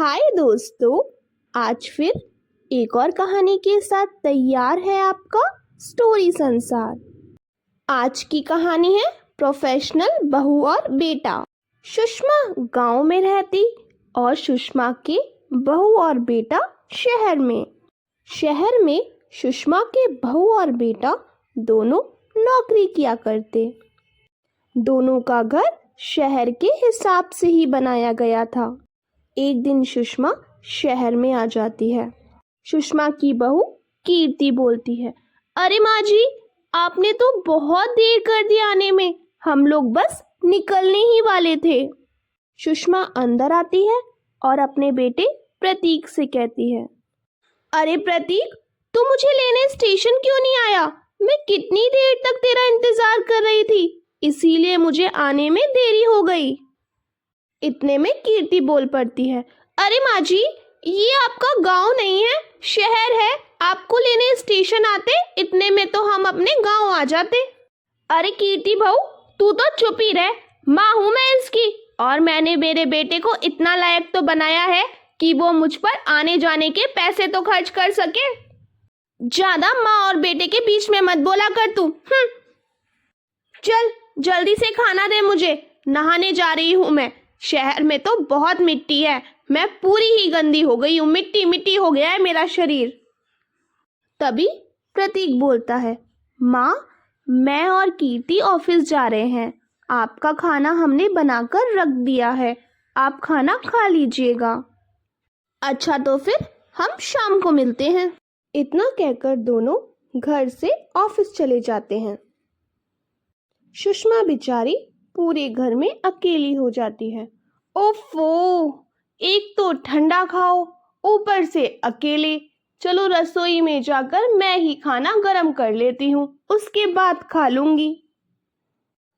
हाय दोस्तों, आज फिर एक और कहानी के साथ तैयार है आपका स्टोरी संसार। आज की कहानी है प्रोफेशनल बहू और बेटा। सुषमा गांव में रहती और सुषमा के बहू और बेटा शहर में। शहर में सुषमा के बहू और बेटा दोनों नौकरी किया करते। दोनों का घर शहर के हिसाब से ही बनाया गया था। एक दिन सुषमा शहर में आ जाती है। सुषमा की बहू कीर्ति बोलती है, अरे माँ जी, आपने तो बहुत देर कर दी आने में, हम लोग बस निकलने ही वाले थे। सुषमा अंदर आती है और अपने बेटे प्रतीक से कहती है, अरे प्रतीक, तू मुझे लेने स्टेशन क्यों नहीं आया? मैं कितनी देर तक तेरा इंतजार कर रही थी, इसीलिए मुझे आने में देरी हो गई। इतने में कीर्ति बोल पड़ती है, अरे माँ जी, ये आपका गांव नहीं है, शहर है। आपको लेने स्टेशन आते, इतने में तो हम अपने गांव आ जाते। अरे कीर्ति बहू, तू तो चुप ही रह। माँ हूं मैं इसकी, और मैंने मेरे बेटे को इतना लायक तो बनाया है कि वो मुझ पर आने जाने के पैसे तो खर्च कर सके। ज्यादा माँ और बेटे के बीच में मत बोला कर तू। चल जल्दी से खाना दे मुझे, नहाने जा रही हूं मैं। शहर में तो बहुत मिट्टी है, मैं पूरी ही गंदी हो गई हूँ, मिट्टी मिट्टी हो गया है मेरा शरीर। तभी प्रतीक बोलता है, माँ, मैं और कीर्ति ऑफिस जा रहे हैं, आपका खाना हमने बनाकर रख दिया है, आप खाना खा लीजिएगा। अच्छा तो फिर हम शाम को मिलते हैं। इतना कहकर दोनों घर से ऑफिस चले जाते हैं। सुषमा बेचारी पूरे घर में अकेली हो जाती है। ओफो, एक तो ठंडा खाओ, ऊपर से अकेले। चलो रसोई में जाकर मैं ही खाना गरम कर लेती हूँ, उसके बाद खा लूंगी।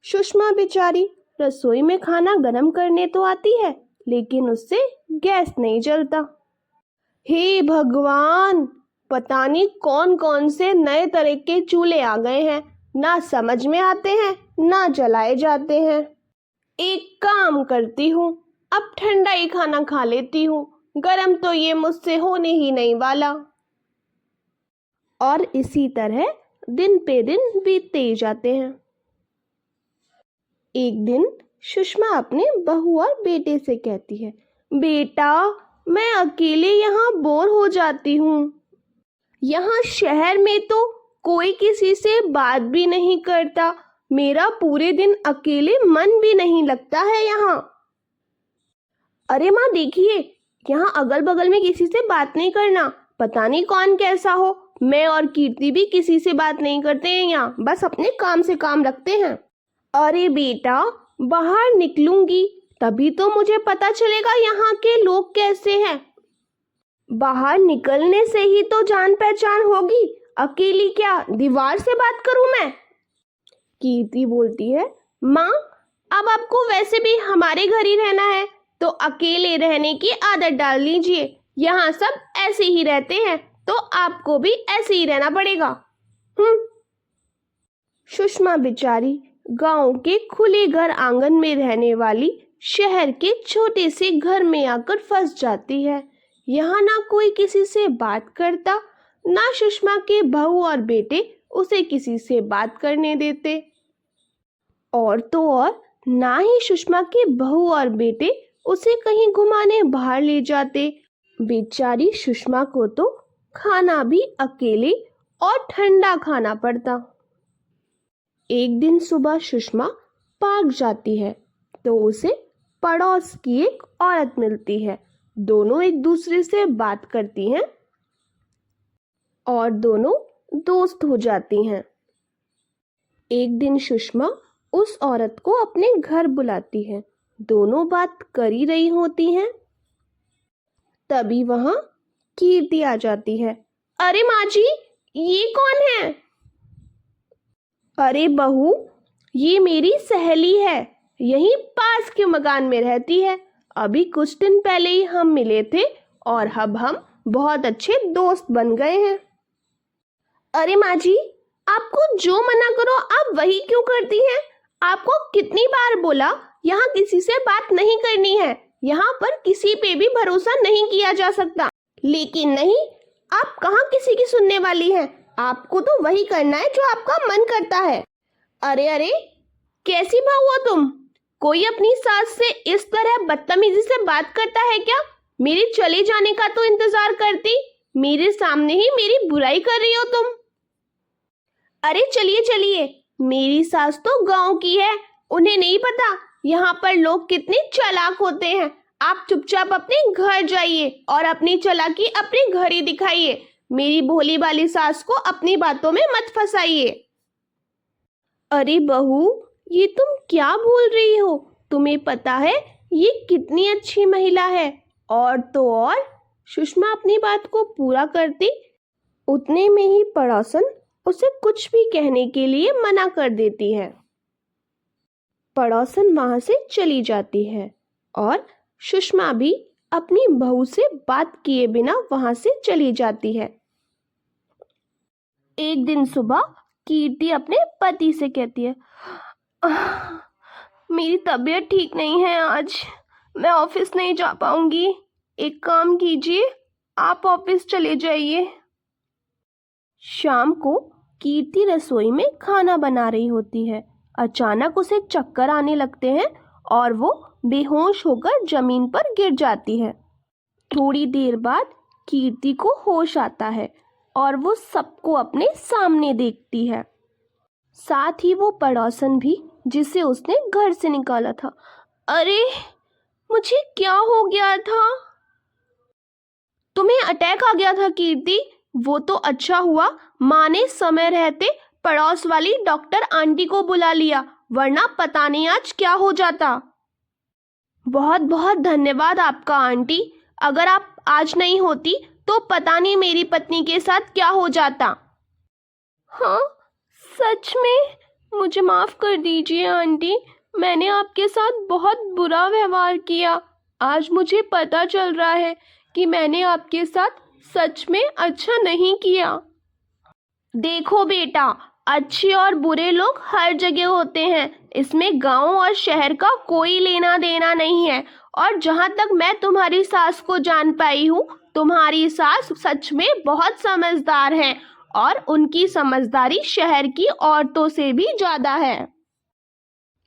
सुषमा बेचारी रसोई में खाना गरम करने तो आती है, लेकिन उससे गैस नहीं जलता। हे भगवान, पता नहीं कौन कौन से नए तरह के चूल्हे आ गए हैं, ना समझ में आते हैं ना जलाए जाते हैं। एक काम करती हूँ, अब ठंडा ही खाना खा लेती हूँ, गरम तो ये मुझसे होने ही नहीं वाला। और इसी तरह दिन पे दिन बीतते ही जाते हैं। एक दिन सुषमा अपने बहू और बेटे से कहती है, बेटा, मैं अकेले यहाँ बोर हो जाती हूँ। यहाँ शहर में तो कोई किसी से बात भी नहीं करता, मेरा पूरे दिन अकेले मन भी नहीं लगता है यहाँ। अरे माँ देखिए, यहाँ अगल बगल में किसी से बात नहीं करना, पता नहीं कौन कैसा हो। मैं और कीर्ति भी किसी से बात नहीं करते हैं यहाँ, बस अपने काम से काम रखते हैं। अरे बेटा, बाहर निकलूंगी तभी तो मुझे पता चलेगा यहाँ के लोग कैसे हैं। बाहर निकलने से ही तो जान पहचान होगी, अकेली क्या दीवार से बात करूं मैं? कीर्ति बोलती है, माँ, अब आपको वैसे भी हमारे घर ही रहना है, तो अकेले रहने की आदत डाल लीजिए। यहाँ सब ऐसे ही रहते हैं, तो आपको भी ऐसे ही रहना पड़ेगा। सुषमा बेचारी गांव के खुले घर आंगन में रहने वाली शहर के छोटे से घर में आकर फंस जाती है। यहाँ ना कोई किसी से बात करता, ना सुषमा के बहू और बेटे उसे किसी से बात करने देते, और तो और ना ही सुषमा के बहू और बेटे उसे कहीं घुमाने बाहर ले जाते। बेचारी सुषमा को तो खाना भी अकेले और ठंडा खाना पड़ता। एक दिन सुबह सुषमा पार्क जाती है तो उसे पड़ोस की एक औरत मिलती है। दोनों एक दूसरे से बात करती हैं और दोनों दोस्त हो जाती हैं। एक दिन सुषमा उस औरत को अपने घर बुलाती है। दोनों बात कर ही रही होती हैं, तभी वहां कीर्ति आ जाती है। अरे माँ जी, ये कौन है? अरे बहू, ये मेरी सहेली है, यहीं पास के मकान में रहती है। अभी कुछ दिन पहले ही हम मिले थे और अब हम बहुत अच्छे दोस्त बन गए हैं। अरे माँ जी, आपको जो मना करो आप वही क्यों करती हैं? आपको कितनी बार बोला यहाँ किसी से बात नहीं करनी है, यहाँ पर किसी पे भी भरोसा नहीं किया जा सकता। लेकिन नहीं, आप कहाँ किसी की सुनने वाली हैं? आपको तो वही करना है जो आपका मन करता है। अरे अरे, कैसी बहू हो तुम? कोई अपनी सास से इस तरह बदतमीजी से बात करता है क्या? मेरे चले जाने का तो इंतजार करती, मेरे सामने ही मेरी बुराई कर रही हो तुम। अरे चलिए चलिए, मेरी सास तो गांव की है, उन्हें नहीं पता यहाँ पर लोग कितने चालाक होते हैं। आप चुपचाप अपने घर जाइए और अपनी चालाकी अपने घर ही दिखाइए। मेरी भोली भाली सास को अपनी बातों में मत फंसाइए। अरे बहू, ये तुम क्या बोल रही हो? तुम्हें पता है ये कितनी अच्छी महिला है? और तो और, सुषमा अपनी बात को पूरा करती, उतने में ही पड़ोसन उसे कुछ भी कहने के लिए मना कर देती है। पड़ोसन वहां से चली जाती है और सुषमा भी अपनी बहू से बात किए बिना वहां से चली जाती है। एक दिन सुबह कीर्ति अपने पति से कहती है, मेरी तबीयत ठीक नहीं है, आज मैं ऑफिस नहीं जा पाऊंगी। एक काम कीजिए, आप ऑफिस चले जाइए। शाम को कीर्ति रसोई में खाना बना रही होती है। अचानक उसे चक्कर आने लगते हैं और वो बेहोश होकर जमीन पर गिर जाती है। थोड़ी देर बाद कीर्ति को होश आता है और वो सबको अपने सामने देखती है, साथ ही वो पड़ोसन भी जिसे उसने घर से निकाला था। अरे, मुझे क्या हो गया था? तुम्हें अटैक आ गया था कीर्ति? वो तो अच्छा हुआ माँ ने समय रहते पड़ोस वाली डॉक्टर आंटी को बुला लिया, वरना पता नहीं आज क्या हो जाता। बहुत बहुत धन्यवाद आपका आंटी, अगर आप आज नहीं होती तो पता नहीं मेरी पत्नी के साथ क्या हो जाता। हाँ, सच में मुझे माफ कर दीजिए आंटी, मैंने आपके साथ बहुत बुरा व्यवहार किया। आज मुझे पता चल रहा है कि मैंने आपके साथ सच में अच्छा नहीं किया। देखो बेटा, अच्छे और बुरे लोग हर जगह होते हैं, इसमें गांव और शहर का कोई लेना देना नहीं है। और जहां तक मैं तुम्हारी सास को जान पाई हूँ, तुम्हारी सास सच में बहुत समझदार है और उनकी समझदारी शहर की औरतों से भी ज्यादा है।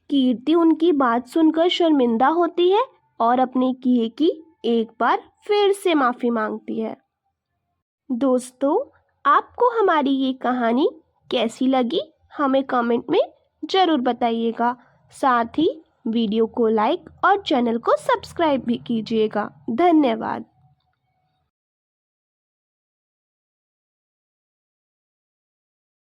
कीर्ति उनकी बात सुनकर शर्मिंदा होती है और अपने किए की एक बार फिर से माफी मांगती है। दोस्तों, आपको हमारी ये कहानी कैसी लगी हमें कमेंट में ज़रूर बताइएगा। साथ ही वीडियो को लाइक और चैनल को सब्सक्राइब भी कीजिएगा। धन्यवाद।